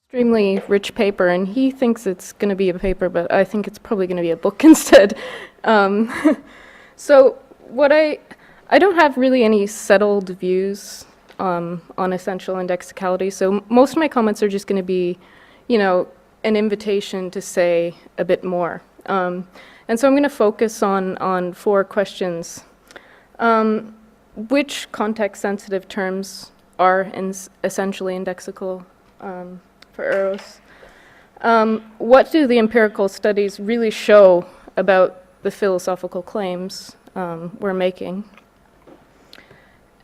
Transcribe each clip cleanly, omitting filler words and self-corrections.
extremely rich paper, and he thinks it's going to be a paper, but I think it's probably going to be a book instead. Um, so I don't have really any settled views on essential indexicality, so most of my comments are just going to be, an invitation to say a bit more. And so I'm going to focus on four questions. Which context-sensitive terms are essentially indexical for Eros? What do the empirical studies really show about the philosophical claims we're making?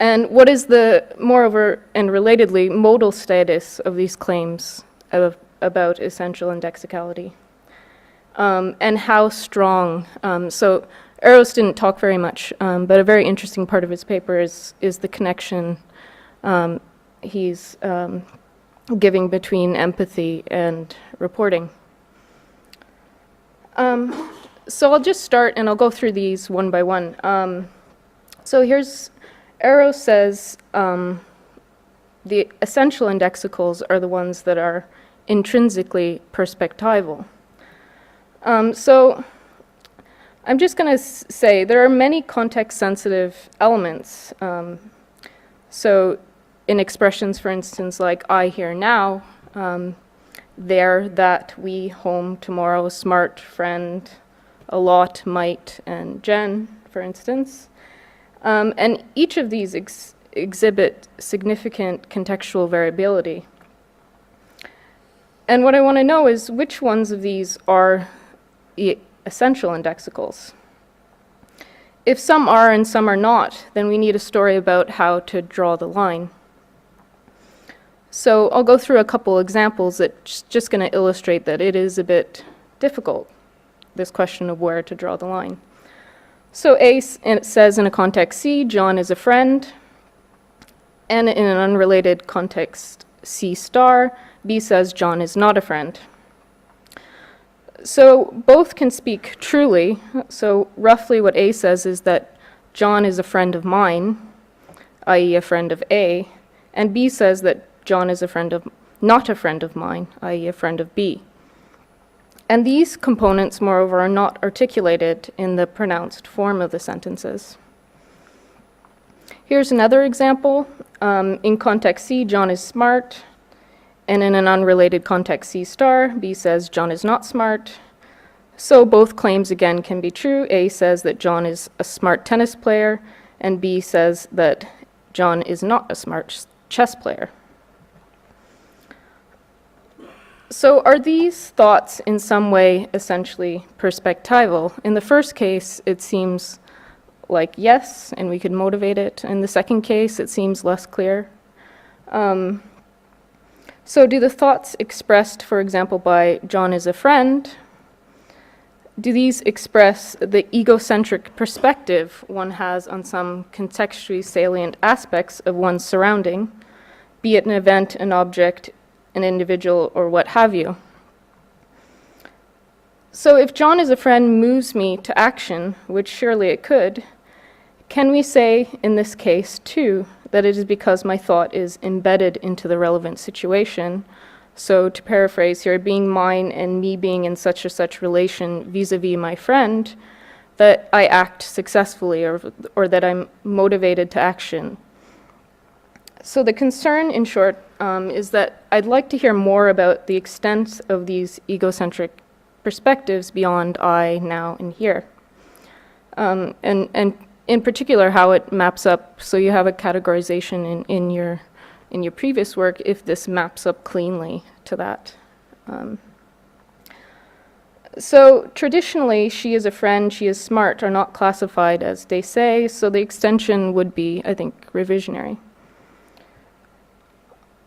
And what is the, moreover and relatedly, modal status of these claims about essential indexicality? And how strong? So Eros didn't talk very much, but a very interesting part of his paper is the connection he's giving between empathy and reporting. So I'll just start and I'll go through these one by one. So here's, Eros says the essential indexicals are the ones that are intrinsically perspectival. So I'm just going to say there are many context-sensitive elements. So in expressions, for instance, like I, here, now, there, that, we, home, tomorrow, smart, friend, a lot, might, and Jen, for instance. And each of these exhibit significant contextual variability. And what I want to know is which ones of these are essential indexicals. If some are and some are not, then we need a story about how to draw the line. So I'll go through a couple examples that's just going to illustrate that it is a bit difficult, this question of where to draw the line. So A, and it says in a context C, John is a friend, and in an unrelated context C star, B says John is not a friend. So both can speak truly. So roughly what A says is that John is a friend of mine, i.e. a friend of A, and B says that John is not a friend of mine, i.e. a friend of B. And these components, moreover, are not articulated in the pronounced form of the sentences. Here's another example. In context C, John is smart. And in an unrelated context C star, B says John is not smart. So both claims again can be true. A says that John is a smart tennis player, and B says that John is not a smart chess player. So are these thoughts in some way essentially perspectival? In the first case, it seems like yes, and we could motivate it. In the second case, it seems less clear. So do the thoughts expressed, for example, by John is a friend, do these express the egocentric perspective one has on some contextually salient aspects of one's surrounding, be it an event, an object, an individual, or what have you? So if John is a friend moves me to action, which surely it could, can we say in this case, too, that it is because my thought is embedded into the relevant situation? So to paraphrase here, being mine and me being in such or such relation vis-a-vis my friend, that I act successfully or that I'm motivated to action. So the concern, in short, is that I'd like to hear more about the extent of these egocentric perspectives beyond I, now, and here. And in particular, how it maps up, so you have a categorization in your previous work, if this maps up cleanly to that. So traditionally, she is a friend, she is smart, are not classified as they say, so the extension would be, I think, revisionary.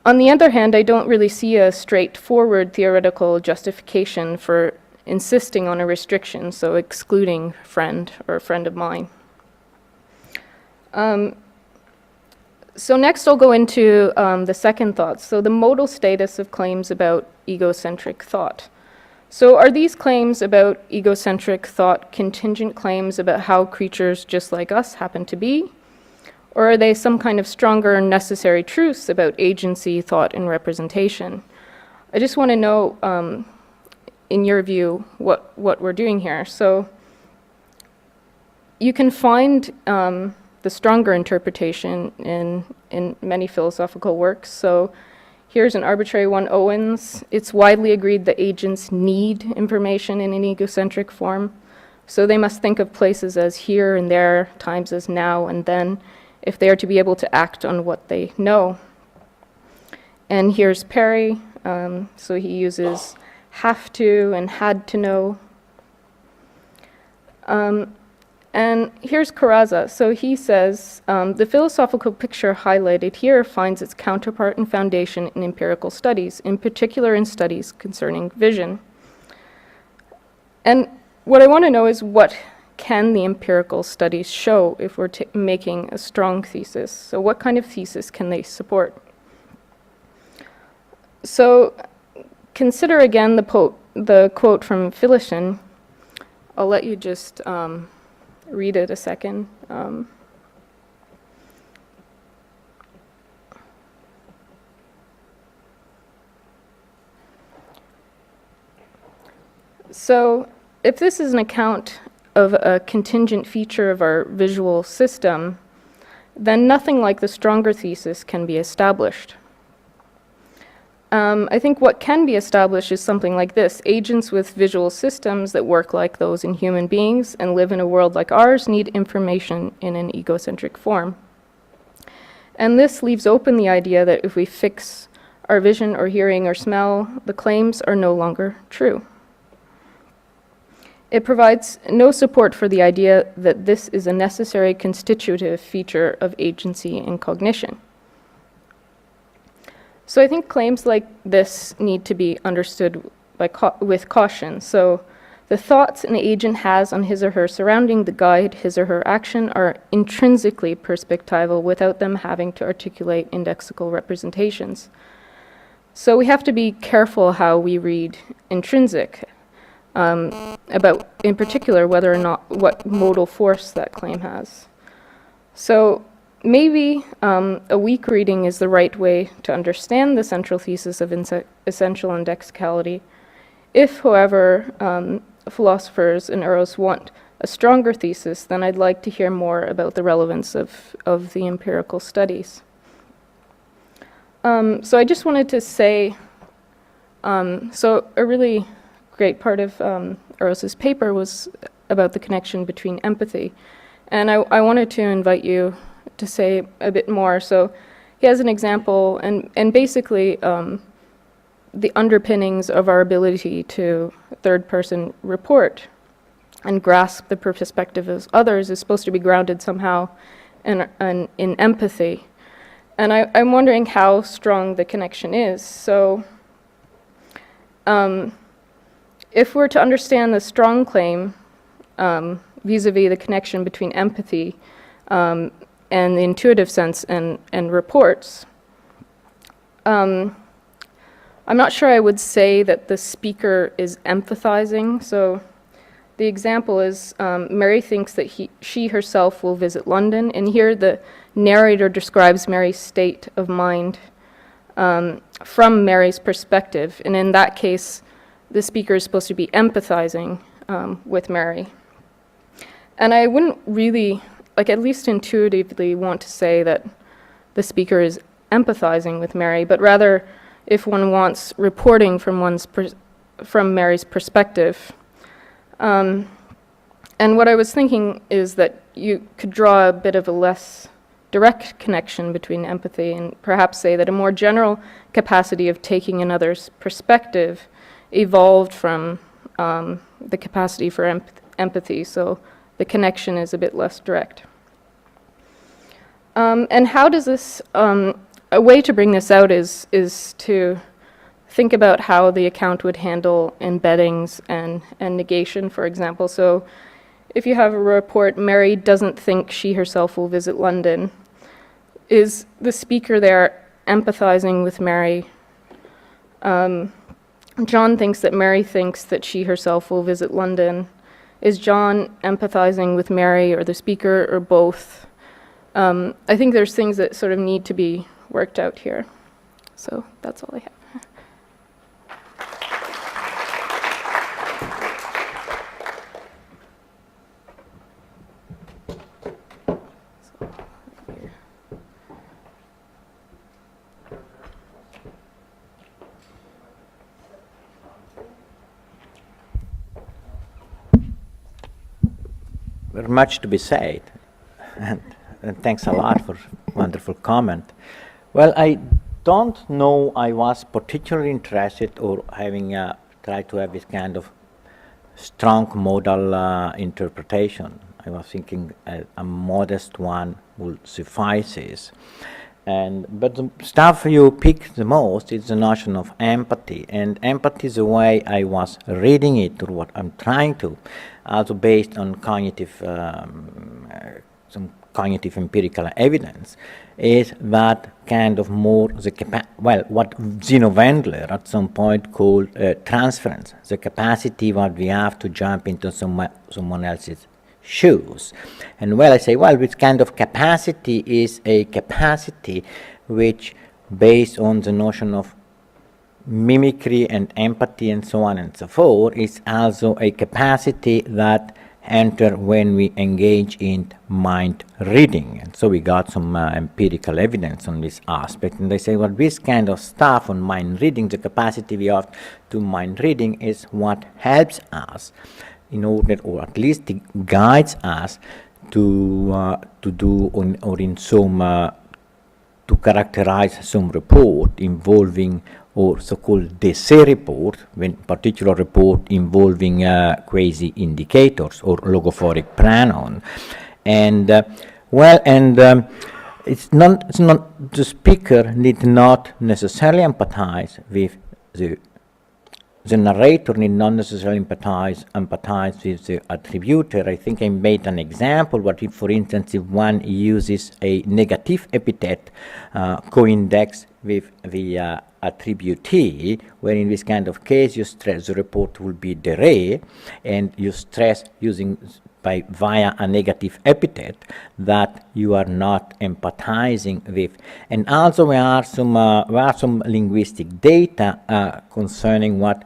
On the other hand, I don't really see a straightforward theoretical justification for insisting on a restriction, so excluding friend or a friend of mine. So next I'll go into the second thought, so the modal status of claims about egocentric thought. So are these claims about egocentric thought contingent claims about how creatures just like us happen to be? Or are they some kind of stronger and necessary truths about agency, thought, and representation? I just want to know, in your view, what we're doing here. So you can find the stronger interpretation in many philosophical works. So here's an arbitrary one, Owen's. It's widely agreed that agents need information in an egocentric form. So they must think of places as here and there, times as now and then, if they are to be able to act on what they know. And here's Perry. So he uses have to and had to know. And here's Carrazza. So he says, the philosophical picture highlighted here finds its counterpart and foundation in empirical studies, in particular in studies concerning vision. And what I want to know is, what can the empirical studies show if we're making a strong thesis? So what kind of thesis can they support? So consider again the quote from Philison. I'll let you just read it a second. So if this is an account of a contingent feature of our visual system, then nothing like the stronger thesis can be established. I think what can be established is something like this. Agents with visual systems that work like those in human beings and live in a world like ours need information in an egocentric form. And this leaves open the idea that if we fix our vision or hearing or smell, the claims are no longer true. It provides no support for the idea that this is a necessary constitutive feature of agency and cognition. So I think claims like this need to be understood with caution. So the thoughts an agent has on his or her surrounding that guide his or her action are intrinsically perspectival without them having to articulate indexical representations. So we have to be careful how we read intrinsic, about, in particular, whether or not what modal force that claim has. So maybe a weak reading is the right way to understand the central thesis of essential indexicality. If, however, philosophers in Eros want a stronger thesis, then I'd like to hear more about the relevance of the empirical studies. So I just wanted to say, so a really great part of Eros's paper was about the connection between empathy. And I wanted to invite you to say a bit more. So he has an example, and basically the underpinnings of our ability to third-person report and grasp the perspective of others is supposed to be grounded somehow in empathy. And I'm wondering how strong the connection is. So if we're to understand the strong claim vis-a-vis the connection between empathy and the intuitive sense and reports, I'm not sure I would say that the speaker is empathizing. So the example is Mary thinks that she herself will visit London, and here the narrator describes Mary's state of mind from Mary's perspective, and in that case the speaker is supposed to be empathizing with Mary. And I wouldn't really, at least intuitively, want to say that the speaker is empathizing with Mary, but rather, if one wants reporting from from Mary's perspective. And what I was thinking is that you could draw a bit of a less direct connection between empathy and perhaps say that a more general capacity of taking another's perspective evolved from the capacity for empathy, so the connection is a bit less direct. And how does this, a way to bring this out is to think about how the account would handle embeddings and negation, for example. So if you have a report, Mary doesn't think she herself will visit London, is the speaker there empathizing with Mary? John thinks that Mary thinks that she herself will visit London. Is John empathizing with Mary or the speaker or both? I think there's things that sort of need to be worked out here. So that's all I have. Very much to be said, and thanks a lot for wonderful comment. Well, I don't know I was particularly interested or having tried to have this kind of strong modal interpretation. I was thinking a modest one will suffices. But the stuff you pick the most is the notion of empathy, and empathy is the way I was reading it, or what I'm trying to, also based on cognitive, some cognitive empirical evidence, is that kind of more the what Zeno Wendler at some point called transference, the capacity what we have to jump into someone else's shoes. And I say, which kind of capacity is a capacity which, based on the notion of mimicry and empathy and so on and so forth, is also a capacity that enter when we engage in mind reading. And so we got some empirical evidence on this aspect, and they say, this kind of stuff on mind reading, the capacity we have to mind reading, is what helps us in order, or at least guides us to do or in some to characterize some report involving, or so-called décès report, when particular report involving quasi indicators or logophoric pronoun, and it's not the speaker need not necessarily empathize with the narrator need not necessarily empathize with the attributor. I think I made an example, but if, for instance, if one uses a negative epithet co-index with the attributee, where in this kind of case you stress the report will be deré, and you stress using via a negative epithet that you are not empathizing with. And also there are some linguistic data concerning what,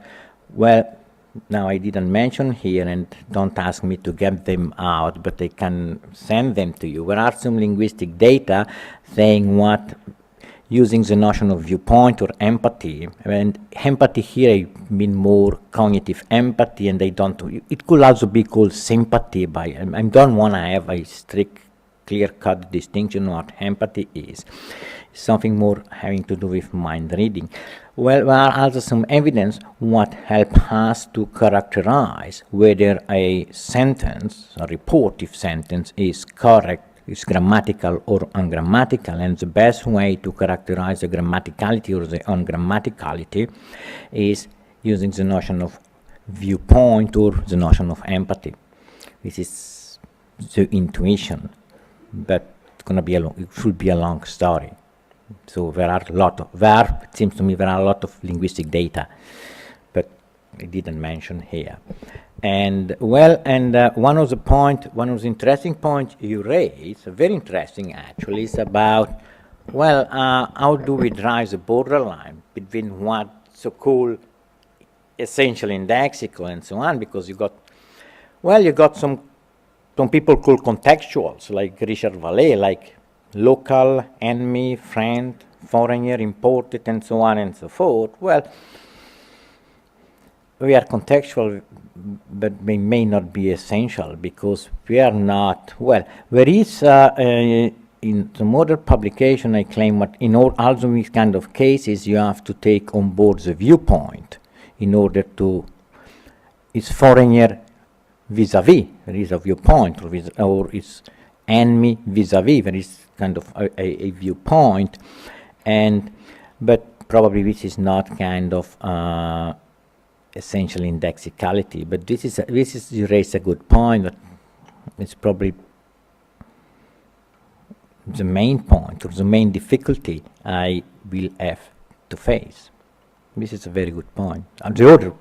now I didn't mention here, and don't ask me to get them out, but I can send them to you. There are some linguistic data saying what, using the notion of viewpoint or empathy, and empathy here I mean more cognitive empathy, and I don't, it could also be called sympathy, I don't want to have a strict clear-cut distinction of what empathy is. It's something more having to do with mind reading. There are also some evidence what help us to characterize whether a sentence, a reportive sentence, is correct, is grammatical or ungrammatical, and the best way to characterize the grammaticality or the ungrammaticality is using the notion of viewpoint or the notion of empathy. This is the intuition, but it's going to be it should be a long story. So it seems to me there are a lot of linguistic data, but I didn't mention here. And one of the interesting points you raised, very interesting actually, is about, how do we drive the borderline between what so-called essential indexical and so on, because you got some people called contextuals, like Richard Vallet, like local, enemy, friend, foreigner, imported, and so on and so forth. We are contextual, but we may not be essential, because we are not, there is, in the modern publication, I claim that in also these kind of cases, you have to take on board the viewpoint in order to, is foreigner vis-a-vis, there is a viewpoint, or is enemy vis-a-vis, there is kind of a viewpoint, but probably this is not kind of essential indexicality. But this is you raise a good point, that it's probably the main point or the main difficulty I will have to face. This is a very good point. And the other,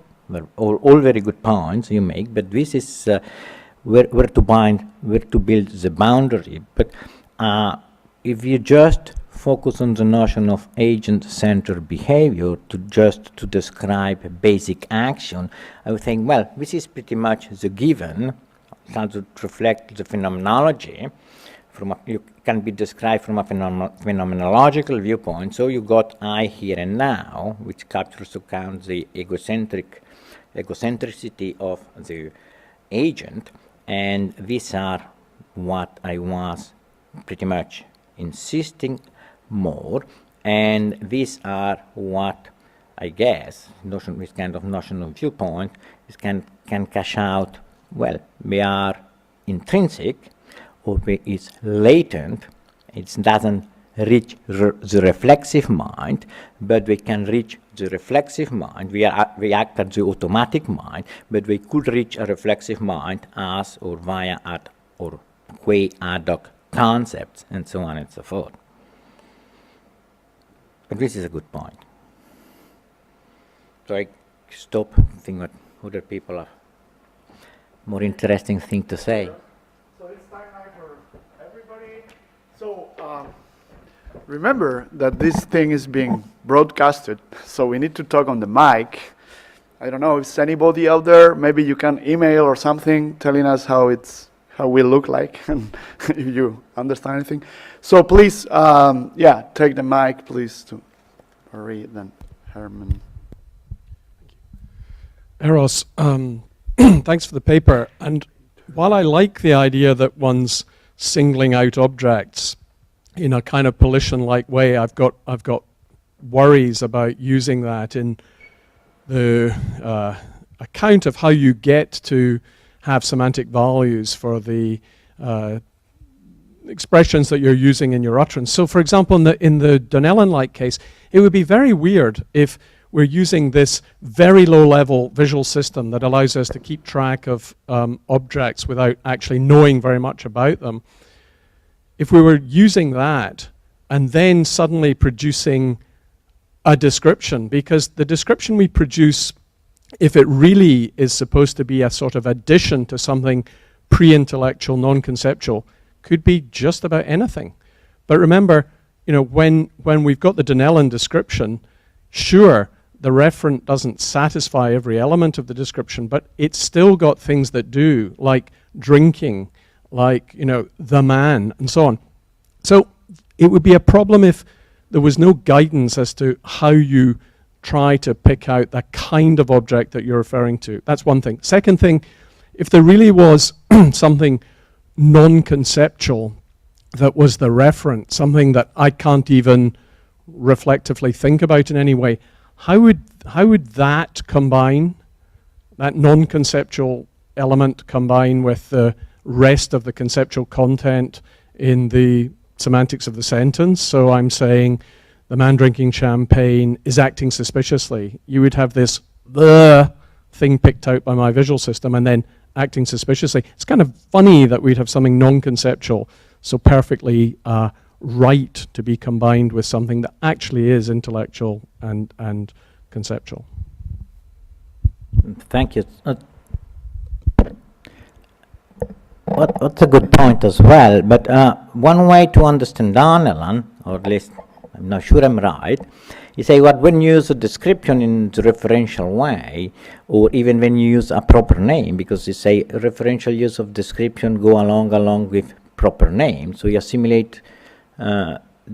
all very good points you make, but this is where to build the boundary. But if you just focus on the notion of agent-centered behavior to describe basic action, I would think, this is pretty much the given. It also reflects the phenomenology. You can be described from a phenomenological viewpoint. So you got I here and now, which captures to account the egocentricity of the agent, And these are what I was pretty much insisting more, and these are what I guess this kind of notion of viewpoint can cash out. Well, they are intrinsic, or it's latent. It doesn't reach the reflexive mind, but we can reach the reflexive mind. We act at the automatic mind, but we could reach a reflexive mind as or via ad or qua ad hoc concepts, and so on and so forth. But this is a good point. So I stop, think what other people have more interesting thing to say. So it's time now for everybody. So remember that this thing is being broadcasted, so we need to talk on the mic. I don't know if there's anybody out there. Maybe you can email or something telling us how we look like and if you understand anything. So please, take the mic, please, to Marie, then Herman. Eros, thanks for the paper. And while I like the idea that one's singling out objects in a kind of Polish-like way, I've got worries about using that in the account of how you get to have semantic values for the expressions that you're using in your utterance. So, for example, in the Donnellan-like case, it would be very weird if we're using this very low-level visual system that allows us to keep track of objects without actually knowing very much about them. If we were using that and then suddenly producing a description, because the description we produce, if it really is supposed to be a sort of addition to something pre-intellectual, non-conceptual, could be just about anything. But remember, when we've got the Donnellan description, sure, the referent doesn't satisfy every element of the description, but it's still got things that do, like drinking, like, the man, and so on. So it would be a problem if there was no guidance as to how you try to pick out the kind of object that you're referring to. That's one thing. Second thing, if there really was something non-conceptual that was the referent, something that I can't even reflectively think about in any way, how would that combine, that non-conceptual element combine with the rest of the conceptual content in the semantics of the sentence? So I'm saying the man drinking champagne is acting suspiciously. You would have this thing picked out by my visual system and then acting suspiciously. It's kind of funny that we'd have something non-conceptual so perfectly right to be combined with something that actually is intellectual and conceptual. Thank you. That's a good point as well, but one way to understand Donnellan, or at least I'm not sure I'm right, you say what when you use a description in the referential way, or even when you use a proper name, because you say referential use of description go along with proper name, so you assimilate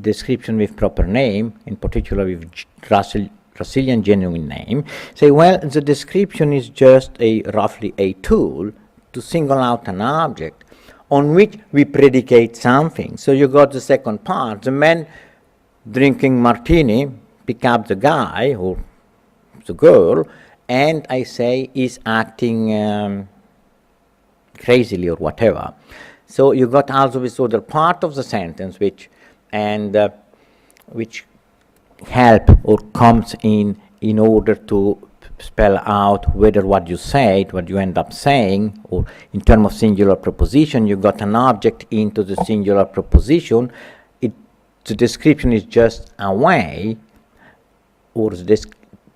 description with proper name, in particular with Russellian genuine name, say, well, the description is just roughly a tool to single out an object on which we predicate something. So you got the second part, the man drinking martini, pick up the guy or the girl, and I say is acting crazily or whatever. So you got also this other part of the sentence which help or comes in order to spell out whether what you said, what you end up saying, or in terms of singular proposition, you got an object into the singular proposition. The description is just a way, or this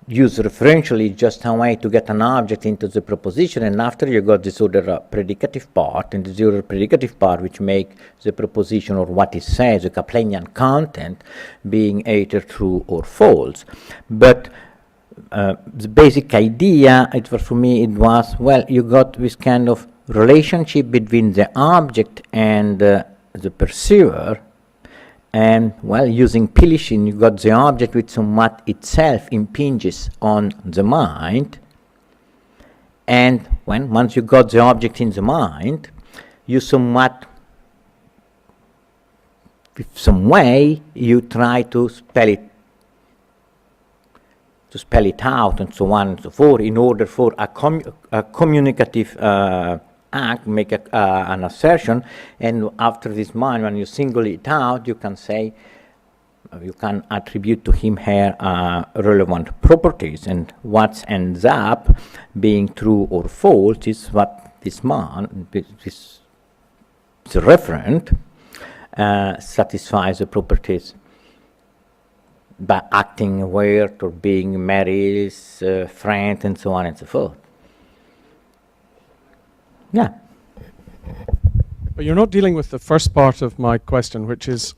used referentially just a way to get an object into the proposition, and after you got this other predicative part, and this other predicative part which make the proposition or what it says, the Kaplanian content, being either true or false. But the basic idea, for me, it was, well, you got this kind of relationship between the object and the perceiver, and, well, using Pilishin, you got the object which somewhat itself impinges on the mind, And once you got the object in the mind, you somewhat, with some way, you try to spell it out and so on and so forth in order for a communicative act, make an assertion, and after this mind, when you single it out, you can say, you can attribute to him here relevant properties, and what ends up being true or false is what this man, this the referent, satisfies the properties by acting aware or being Mary's friend and so on and so forth. Yeah. But you're not dealing with the first part of my question, which is,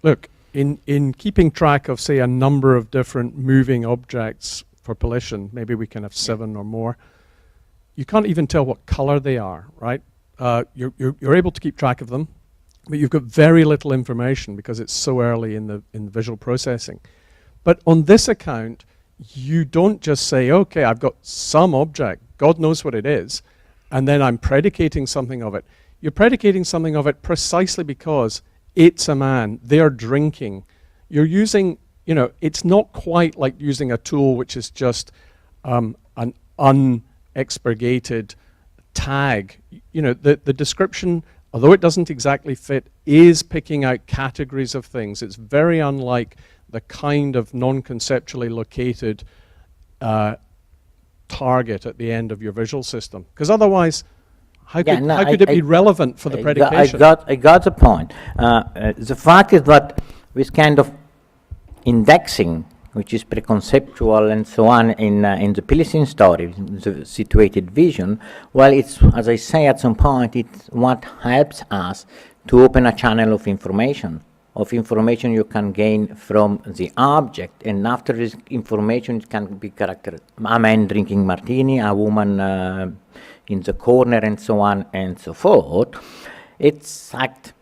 look, in keeping track of, say, a number of different moving objects for Polition, maybe we can have 7 or more, you can't even tell what color they are, right? You're able to keep track of them, but you've got very little information because it's so early in the visual processing. But on this account, you don't just say, okay, I've got some object, God knows what it is, and then I'm predicating something of it. You're predicating something of it precisely because it's a man, they're drinking. You're using, it's not quite like using a tool which is just an unexpurgated tag. The description, although it doesn't exactly fit, is picking out categories of things. It's very unlike the kind of non-conceptually located target at the end of your visual system. Because otherwise, how could it be relevant for the predication? I got the point. The fact is that this kind of indexing, which is preconceptual and so on in the Pilsin story, the situated vision, well, it's, as I say at some point, it's what helps us to open a channel of information you can gain from the object, and after this information it can be characterized. A man drinking martini, a woman in the corner, and so on and so forth. It's like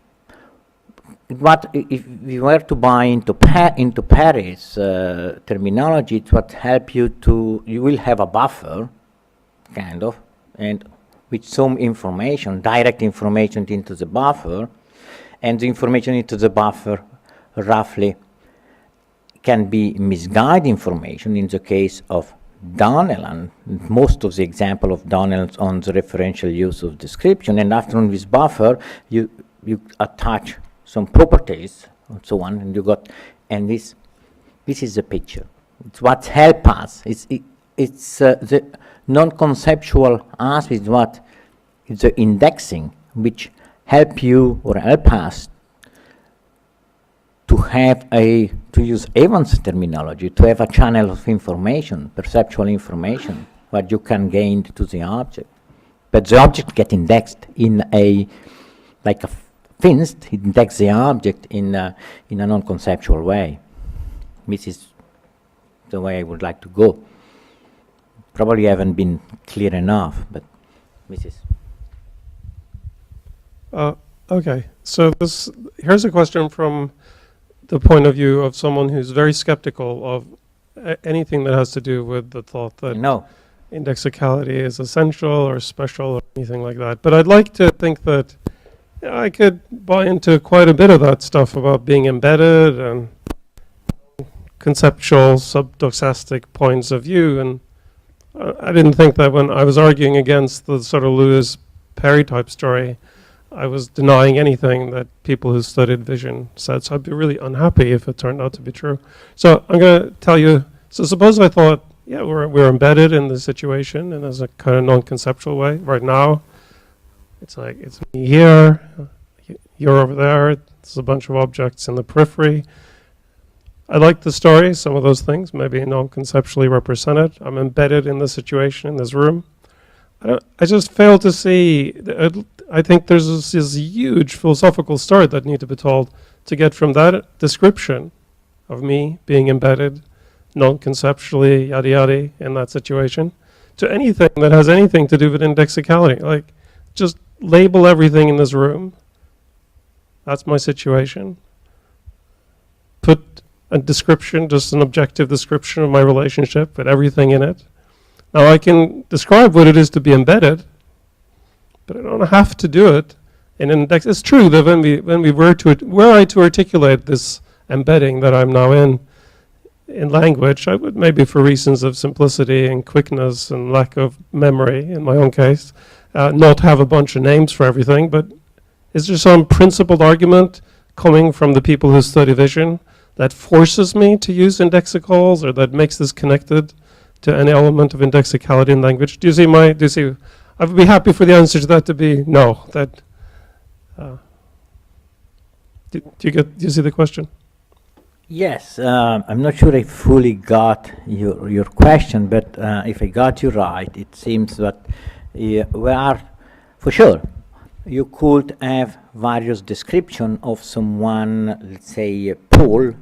what if we were to buy into Paris terminology, it's what help you will have a buffer, kind of, and with some information, direct information into the buffer, and the information into the buffer roughly can be misguided information in the case of Donnell, and most of the example of Donnell on the referential use of description, and after on this buffer you attach some properties and so on, and this is the picture. It's what help us. It's the non-conceptual aspect. What is the indexing which help you or help us to have to use Evans' terminology, to have a channel of information, perceptual information, what you can gain to the object. But the object get indexed in like a Finst, it indexes the object in a non-conceptual way. This is the way I would like to go. Probably haven't been clear enough, but this is. Okay, so here's a question from the point of view of someone who's very skeptical of anything that has to do with the thought that indexicality is essential or special or anything like that. But I'd like to think that I could buy into quite a bit of that stuff about being embedded and conceptual subdoxastic points of view. And I didn't think that when I was arguing against the sort of Lewis Perry type story, I was denying anything that people who studied vision said. So I'd be really unhappy if it turned out to be true. So I'm going to tell you, so suppose I thought, yeah, we're embedded in the situation and as a kind of non-conceptual way. Right now, it's like, it's me here, you're over there, there's a bunch of objects in the periphery. I like the story, some of those things, maybe non-conceptually represented. I'm embedded in the situation in this room. I just fail to see, I think there's this huge philosophical story that needs to be told to get from that description of me being embedded non-conceptually, yada yada, in that situation, to anything that has anything to do with indexicality. Like, just label everything in this room. That's my situation. Put a description, just an objective description of my relationship with everything in it. Now I can describe what it is to be embedded, but I don't have to do it in an index. It's true that when we were to articulate this embedding that I'm now in language, I would maybe, for reasons of simplicity and quickness and lack of memory in my own case, not have a bunch of names for everything. But is there some principled argument coming from the people who study vision that forces me to use indexicals, or that makes this connected to any element of indexicality in language? Do you see? I would be happy for the answer to that to be no. That do you see the question? Yes, I'm not sure I fully got your question, but if I got you right, it seems that we are, for sure, you could have various description of someone, let's say Paul,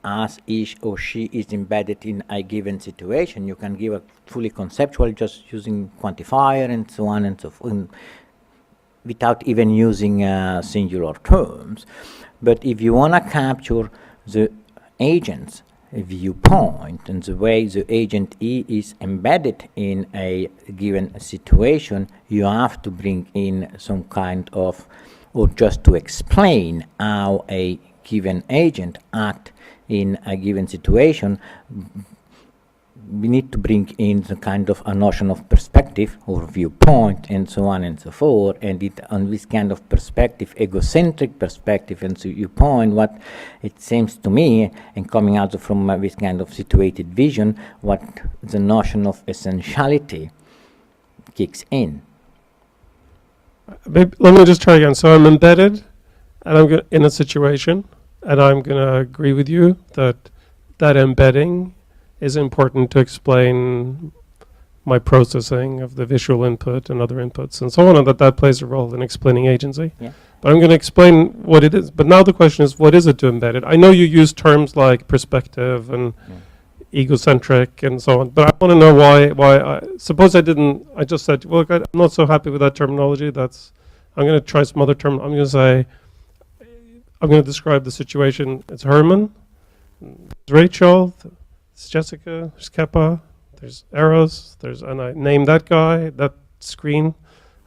as he or she is embedded in a given situation. You can give a fully conceptual just using quantifier and so on and so forth, without even using singular terms. But if you want to capture the agent's viewpoint and the way the agent E is embedded in a given situation, you have to bring in some kind of, or just to explain how a given agent acts in a given situation, we need to bring in the kind of a notion of perspective or viewpoint and so on and so forth, and it on this kind of perspective, egocentric perspective and so viewpoint, what it seems to me, and coming out from this kind of situated vision, what the notion of essentiality kicks in. Let me just try again. So I'm embedded, and I'm in a situation, and I'm going to agree with you that that embedding is important to explain my processing of the visual input and other inputs and so on, and that plays a role in explaining agency. Yeah. But I'm going to explain what it is. But now the question is, what is it to embed it? I know you use terms like perspective and egocentric and so on, but I want to know why. Suppose I just said, well, look, I'm not so happy with that terminology. I'm going to try some other term. I'm going to describe the situation. It's Herman, it's Rachel, it's Jessica, there's Keppa, there's Eros, and I name that guy, that screen,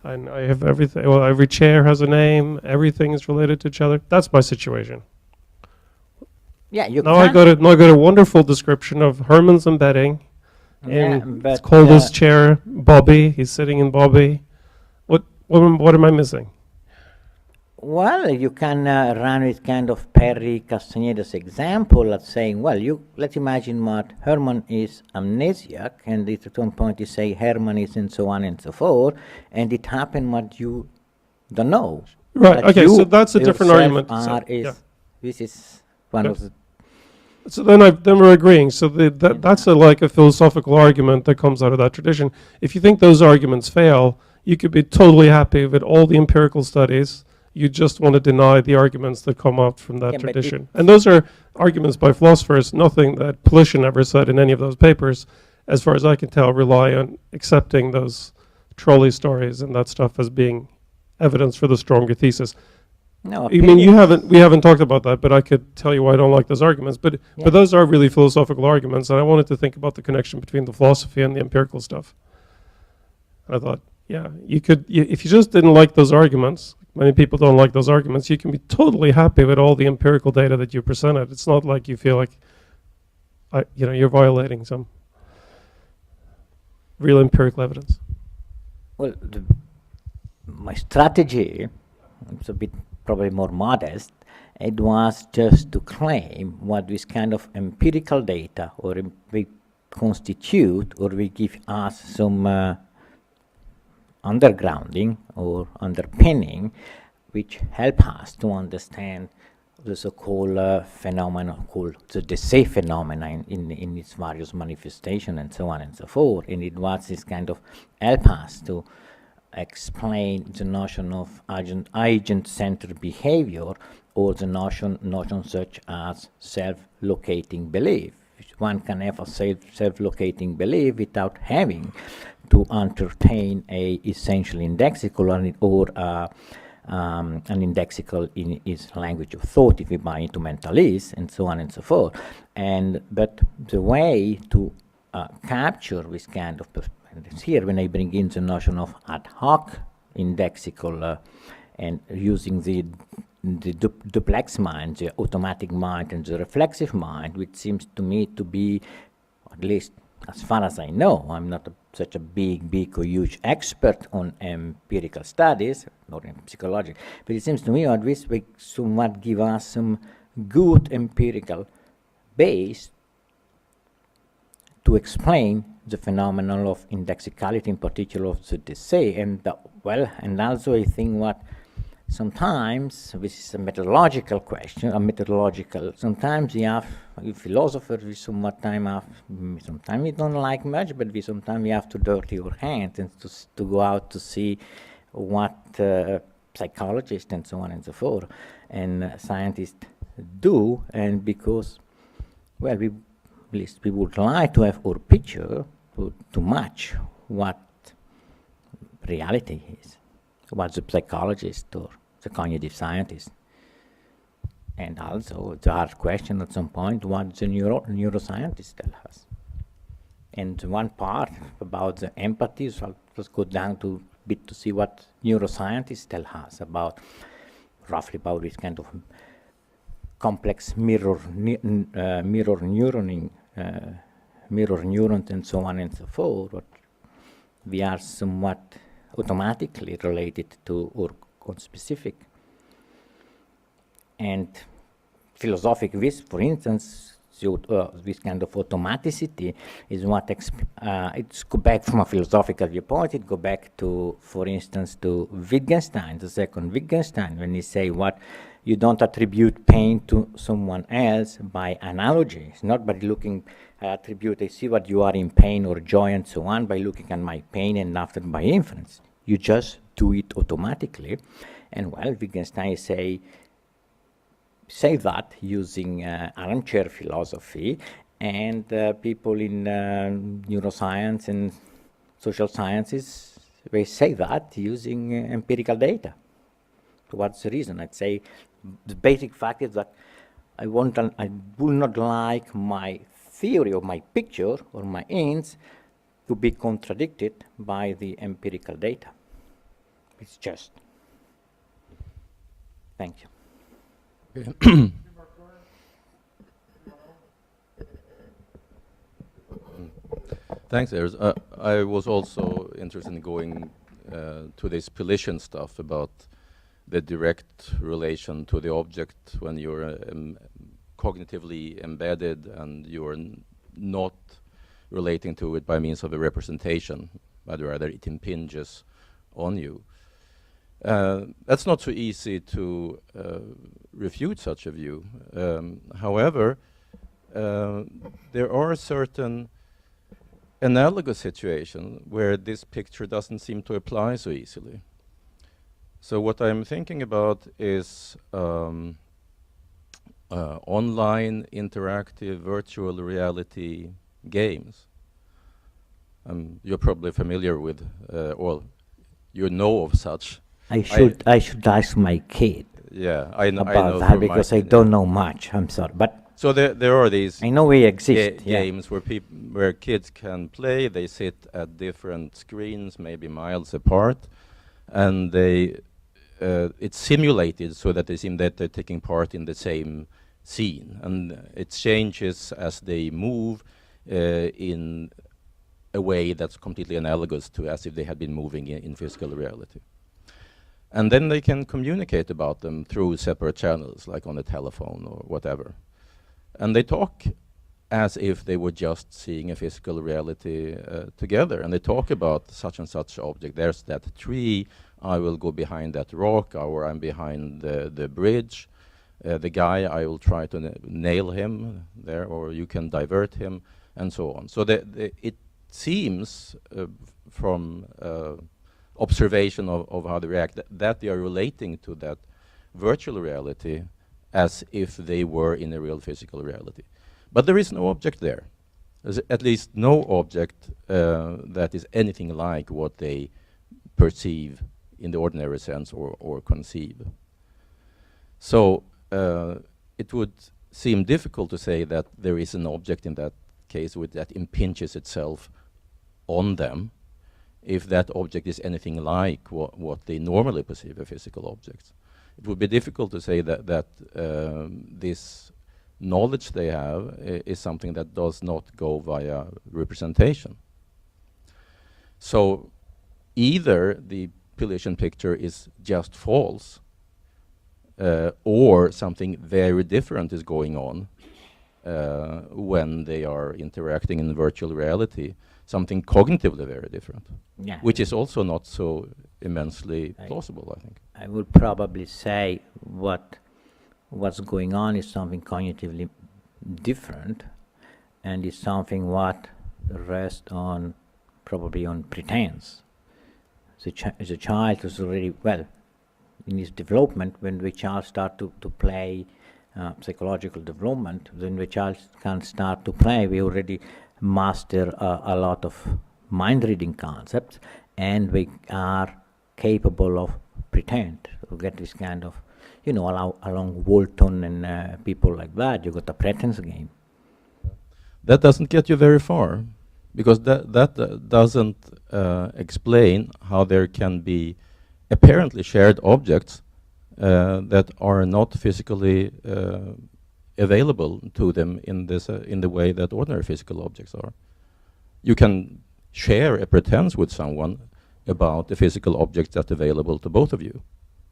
and I have everything. Well, every chair has a name. Everything is related to each other. That's my situation. Yeah, you Now I got a wonderful description of Herman's embedding. It's called his chair Bobby. He's sitting in Bobby. What am I missing? Well, you can run with kind of Perry Castaneda's example of saying, well, let's imagine what Herman is amnesiac, and at one point you say Herman is and so on and so forth, and it happened what you don't know. Right, okay, so that's a different argument. This is one of the... So then we're agreeing. So that's like a philosophical argument that comes out of that tradition. If you think those arguments fail, you could be totally happy with all the empirical studies. You just want to deny the arguments that come out from that tradition. And those are arguments by philosophers. Nothing that Polishin ever said in any of those papers, as far as I can tell, rely on accepting those trolley stories and that stuff as being evidence for the stronger thesis. No, I mean, we haven't talked about that, but I could tell you why I don't like those arguments. But those are really philosophical arguments, and I wanted to think about the connection between the philosophy and the empirical stuff. And I thought, you could, if you just didn't like those arguments, many people don't like those arguments, you can be totally happy with all the empirical data that you presented. It's not like you feel like, you're violating some real empirical evidence. Well, my strategy, it's a bit probably more modest, it was just to claim what this kind of empirical data, or we constitute, or we give us some undergrounding or underpinning, which help us to understand the so-called phenomena called the Desai phenomena in its various manifestations and so on and so forth. And it was this kind of help us to explain the notion of agent-centered behavior, or the notion such as self-locating belief. One can have a self-locating belief without having to entertain a essential indexical or an indexical in its language of thought, if we buy into mentalist, and so on and so forth. But the way to capture this kind of and it's here when I bring in the notion of ad hoc indexical and using the duplex mind, the automatic mind and the reflexive mind, which seems to me to be, at least as far as I know, I'm not such a big or huge expert on empirical studies, nor in psychology, but it seems to me at least we somewhat give us some good empirical base to explain the phenomenon of indexicality, in particular of the DC, and and also I think what sometimes, this is a methodological question, sometimes we have, philosophers, we sometimes we don't like much, but sometimes we have to dirty our hands and to go out to see what psychologists and so on and so forth, and scientists do, and because, well, at least we would like to have our picture to match what reality is, what the psychologist or the cognitive scientist. And also the hard question at some point, what the neuroscientists tell us. And one part about the empathy, so let's go down to a bit to see what neuroscientists tell us about, roughly about this kind of complex mirror neuroning, mirror neurons and so on and so forth. But we are somewhat automatically related to our specific. And philosophic this, for instance, this kind of automaticity is what it's go back from a philosophical viewpoint. It go back to, for instance, to Wittgenstein, the second Wittgenstein, when he say what you don't attribute pain to someone else by analogy. It's not by looking attribute. I see what you are in pain or joy and so on by looking at my pain and after by inference. You just do it automatically. And well, Wittgenstein say that using armchair philosophy, and people in neuroscience and social sciences, they say that using empirical data. So what's the reason? I'd say the basic fact is that I would not like my theory or my picture or my aims to be contradicted by the empirical data. It's just. Thank you. Thanks, Eris. I was also interested in going to this Pelician stuff about the direct relation to the object when you're cognitively embedded and you're not relating to it by means of a representation, but rather it impinges on you. That's not so easy to refute such a view. However, there are certain analogous situations where this picture doesn't seem to apply so easily. So what I'm thinking about is online interactive virtual reality games. You're probably familiar with, or you know of such. I should ask my kid. Yeah, I know about that because I don't know much. I'm sorry, but so there are these. I know we exist. Games where kids can play. They sit at different screens, maybe miles apart, and it's simulated so that they seem that they're taking part in the same scene, and it changes as they move in a way that's completely analogous to as if they had been moving in physical reality. And then they can communicate about them through separate channels, like on a telephone or whatever. And they talk as if they were just seeing a physical reality together. And they talk about such and such object. There's that tree, I will go behind that rock, or I'm behind the bridge. The guy, I will try to nail him there, or you can divert him, and so on. So it seems from observation of how they react, that they are relating to that virtual reality as if they were in a real physical reality. But there is no object there. There's at least no object that is anything like what they perceive in the ordinary sense or conceive. So it would seem difficult to say that there is an object in that case that impinges itself on them if that object is anything like what they normally perceive as physical objects. It would be difficult to say that this knowledge they have is something that does not go via representation. So either the Pillesian picture is just false, or something very different is going on when they are interacting in virtual reality, something cognitively very different, Yeah. which is also not so immensely plausible, I think. I would probably say what's going on is something cognitively different, and is something what rests on probably on pretense. The child is already, well, in his development, when the child start to play psychological development, when the child can start to play, we already master a lot of mind reading concepts, and we are capable of pretend to get this kind of, you know, along Walton and people like that, you got a pretense game. That doesn't get you very far, because that doesn't explain how there can be apparently shared objects that are not physically available to them in the way that ordinary physical objects are. You can share a pretense with someone about the physical objects that are available to both of you,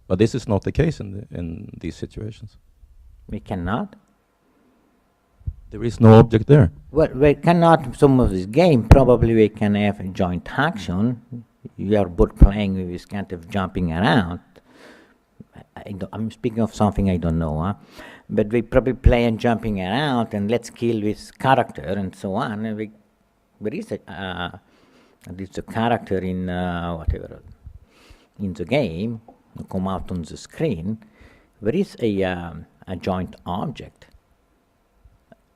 but this is not the case in these situations. We cannot. There is no object there. Well, we cannot, some of this game, probably we can have a joint action. You are both playing with this kind of jumping around. I'm speaking of something I don't know, huh? But we probably play and jumping around and let's kill this character and so on. And there is a character in whatever, in the game, come out on the screen. There is a joint object.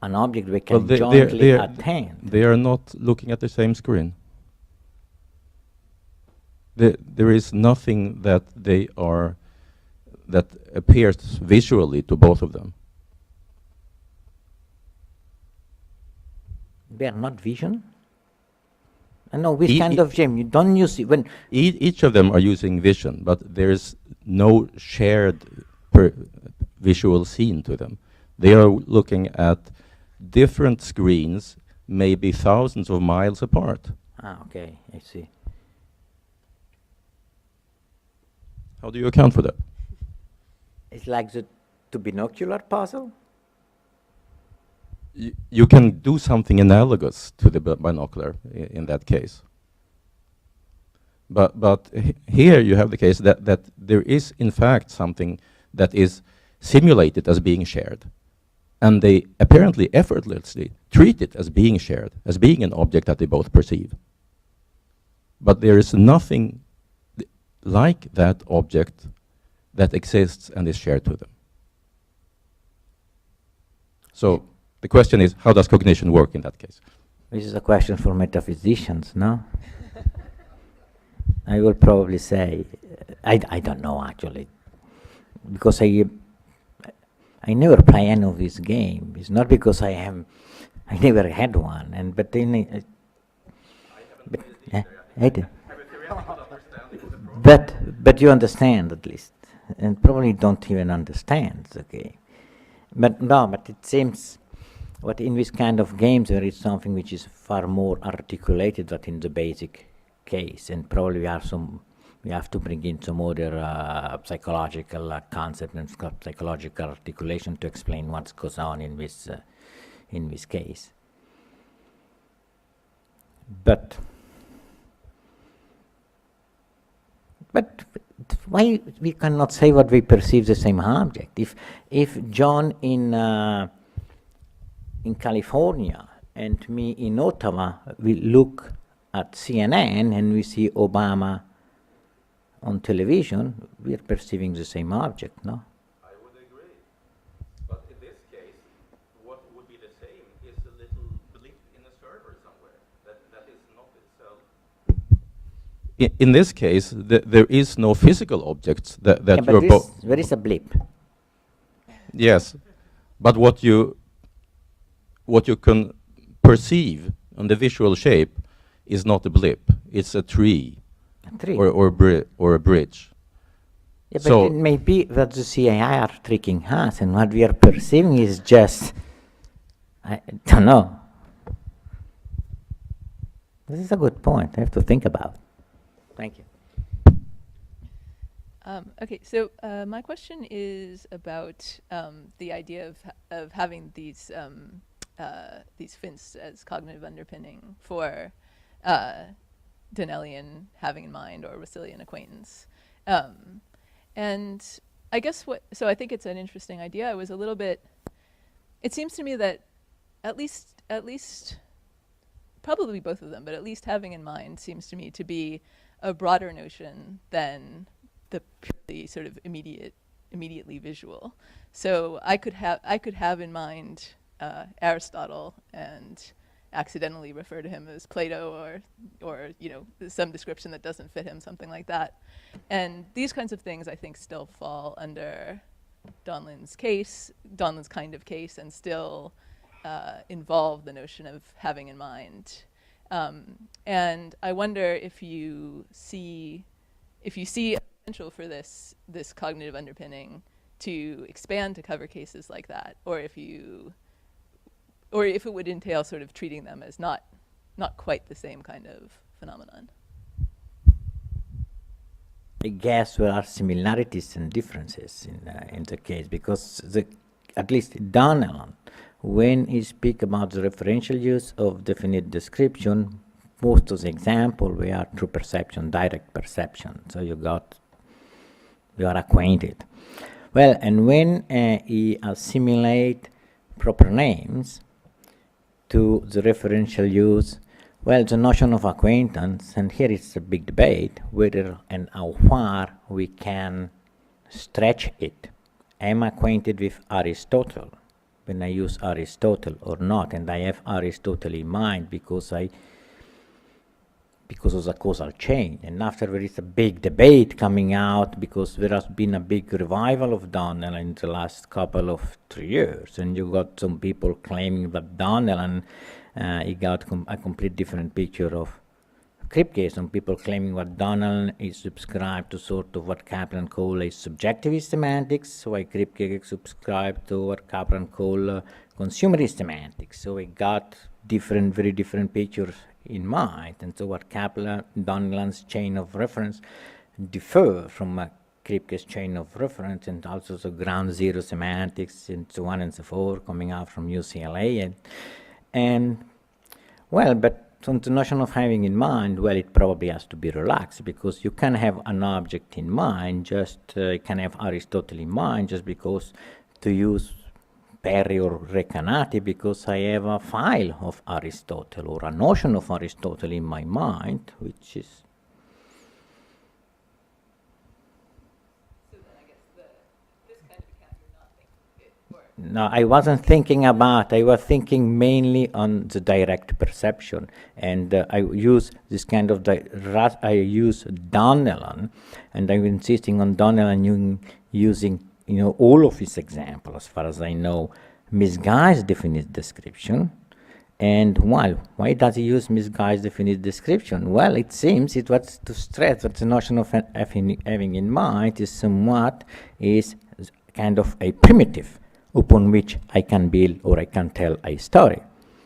An object we can jointly attain. They are not looking at the same screen. There is nothing that appears visually to both of them. They are not vision? I know which kind of game you don't use it when each of them are using vision, but there is no shared visual scene to them. They are looking at different screens, maybe thousands of miles apart. Ah, okay, I see. How do you account for that? It's like the binocular puzzle? You can do something analogous to the binocular in that case. But here you have the case that there is in fact something that is simulated as being shared. And they apparently effortlessly treat it as being shared, as being an object that they both perceive. But there is nothing like that object that exists and is shared to them. So the question is, how does cognition work in that case? This is a question for metaphysicians, no? I will probably say, I don't know actually, because I never play any of this game. It's not because I never had one, and but then I do. But you understand at least, and probably don't even understand the game. But no, but it seems what in this kind of games there is something which is far more articulated than in the basic case, and probably we have to bring in some other psychological concept and psychological articulation to explain what goes on in this case. But why we cannot say what we perceive the same object? If John in California and me in Ottawa, we look at CNN and we see Obama on television, we are perceiving the same object, no? I would agree. But in this case, what would be the same is a little blip in a server somewhere that is not itself. In this case, there is no physical objects that you're both. There is a blip. Yes, but what you can perceive on the visual shape is not a blip. It's a tree A tree. or a bridge. Yeah, but So- it may be that the CIA are tricking us, and what we are perceiving is just, I don't know. This is a good point. I have to think about. Thank you. Okay, so my question is about the idea of having these fints as cognitive underpinning for Donnellian having in mind or Russellian acquaintance, and I guess so I think it's an interesting idea. I was a little bit. It seems to me that at least probably both of them, but at least having in mind seems to me to be a broader notion than the purely sort of immediately visual. So I could have in mind Aristotle and accidentally refer to him as Plato or some description that doesn't fit him, something like that. And these kinds of things I think still fall under Donlan's kind of case, and still involve the notion of having in mind. And I wonder if you see potential for this cognitive underpinning to expand to cover cases like that, or if it would entail sort of treating them as not quite the same kind of phenomenon. I guess there are similarities and differences in the case, because at least Donnellan, when he speaks about the referential use of definite description, most of the examples were through perception, direct perception. So you are acquainted. Well, and when he assimilate proper names to the referential use, well, the notion of acquaintance, and here it's a big debate whether and how far we can stretch it. Am I acquainted with Aristotle when I use Aristotle or not? And I have Aristotle in mind because of the causal chain. And after there is a big debate coming out, because there has been a big revival of Donnellan in the last couple of 3 years, and you got some people claiming that Donnellan he got a complete different picture of Kripke. Some people claiming that Donnellan is subscribed to sort of what Kaplan call a subjectivist semantics, while Kripke subscribed to what Kaplan call consumerist semantics. So we got very different pictures in mind, and so what Donnellan's chain of reference differ from Kripke's chain of reference, and also the ground zero semantics and so on and so forth coming out from UCLA. And well, but on the notion of having in mind, well, it probably has to be relaxed, because you can have an object in mind, just can have Aristotle in mind, just because to use Perry or Recanati, because I have a file of Aristotle or a notion of Aristotle in my mind, which is. So then I guess this kind of account you're not thinking. No, I wasn't thinking about. I was thinking mainly on the direct perception, and I use this kind of. I use Donnellan, and I'm insisting on Donnellan using all of his examples, as far as I know, misguised definite description. And why does he use misguised definite description? Well, it seems it was to stress that the notion of having in mind is kind of a primitive upon which I can build or I can tell a story.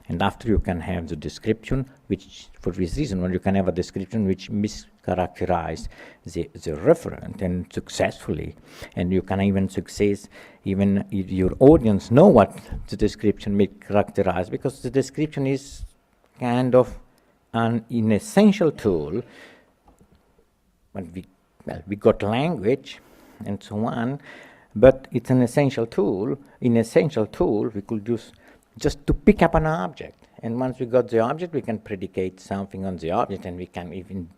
And after you can have the description, which for this reason, when you can have a description which mischaracterizes the referent and successfully, and you can even succeed, even if your audience know what the description mischaracterizes, because the description is kind of an essential tool. But we got language and so on, but it's an essential tool. In essential tool, we could use just to pick up an object. And once we got the object, we can predicate something on the object, and we can even,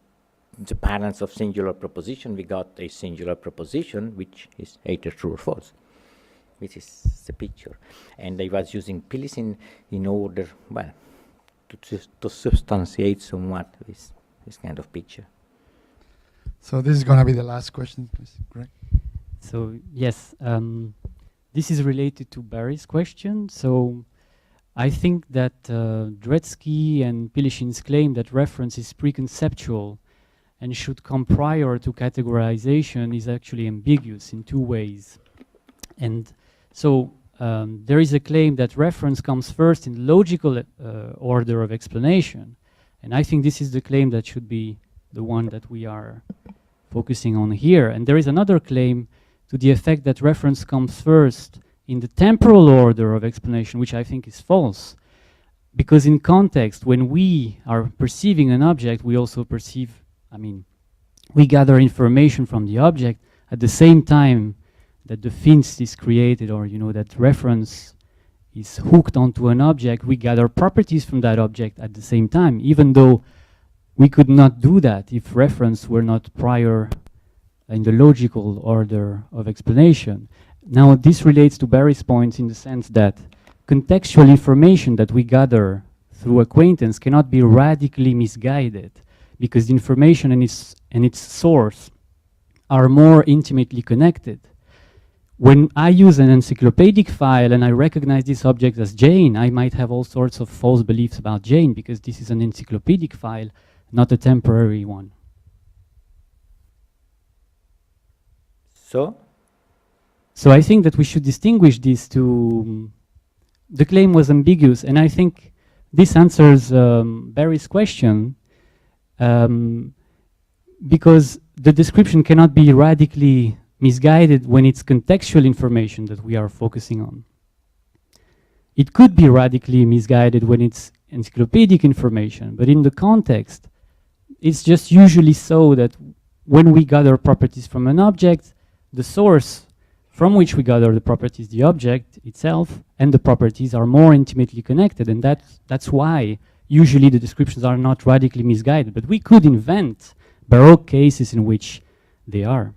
the parents of singular proposition, we got a singular proposition, which is either true or false, which is the picture. And I was using Pilis in order, well, to substantiate somewhat this kind of picture. So this is going to be the last question, please, Greg. So yes, this is related to Barry's question. So I think that Dretske and Pilishin's claim that reference is preconceptual and should come prior to categorization is actually ambiguous in two ways. And so there is a claim that reference comes first in logical order of explanation. And I think this is the claim that should be the one that we are focusing on here. And there is another claim to the effect that reference comes first in the temporal order of explanation, which I think is false. Because in context, when we are perceiving an object, we also perceive, we gather information from the object at the same time that the finst is created, or that reference is hooked onto an object. We gather properties from that object at the same time, even though we could not do that if reference were not prior in the logical order of explanation. Now, this relates to Barry's points in the sense that contextual information that we gather through acquaintance cannot be radically misguided, because the information and its source are more intimately connected. When I use an encyclopedic file and I recognize this object as Jane, I might have all sorts of false beliefs about Jane, because this is an encyclopedic file, not a temporary one. So I think that we should distinguish these two. The claim was ambiguous, and I think this answers Barry's question, because the description cannot be radically misguided when it's contextual information that we are focusing on. It could be radically misguided when it's encyclopedic information, but in the context, it's just usually so that when we gather properties from an object, the source from which we gather the properties, the object itself, and the properties are more intimately connected, and that's why usually the descriptions are not radically misguided, but we could invent Baroque cases in which they are.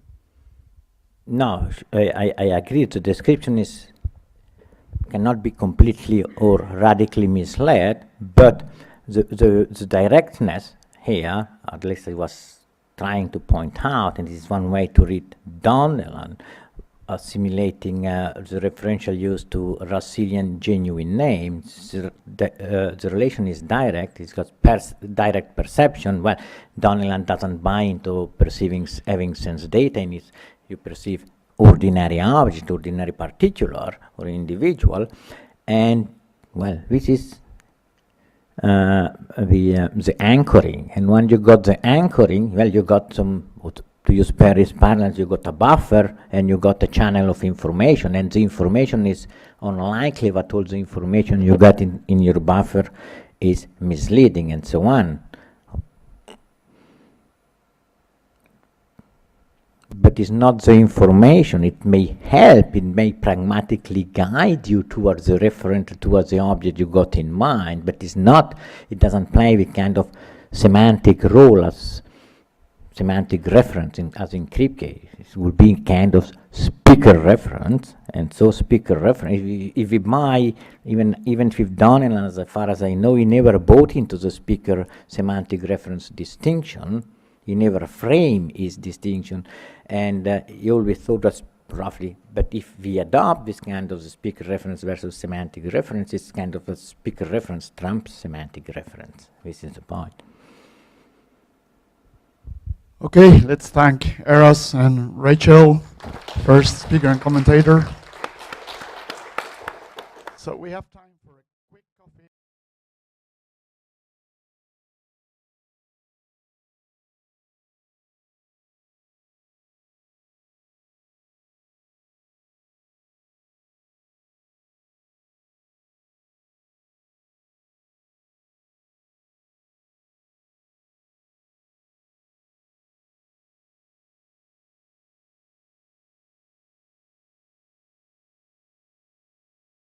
No, I agree. The description cannot be completely or radically misled, but the directness here, at least I was trying to point out, and this is one way to read Donnellan, assimilating the referential use to Russellian genuine names. The relation is direct. It's got direct perception. Well, Donnellan doesn't buy into perceiving having sense data in it. You perceive ordinary object, ordinary particular or individual, and well, this is the anchoring. And when you got the anchoring, well, you got some, to use Perry's parlance, you got a buffer and you got a channel of information, and the information is unlikely that all the information you got in your buffer is misleading, and so on. But it's not the information. It may help, it may pragmatically guide you towards the referent, towards the object you got in mind, but it's not, it doesn't play the kind of semantic role as semantic reference, as in Kripke. It will be kind of speaker reference, and so speaker reference, if we buy, even if Donnellan, as far as I know, he never bought into the speaker semantic reference distinction. He never framed his distinction, and he always thought that's roughly, but if we adopt this kind of the speaker reference versus semantic reference, it's kind of a speaker reference trumps semantic reference. This is the point. Okay, let's thank Eros and Rachel, first speaker and commentator. So we have time.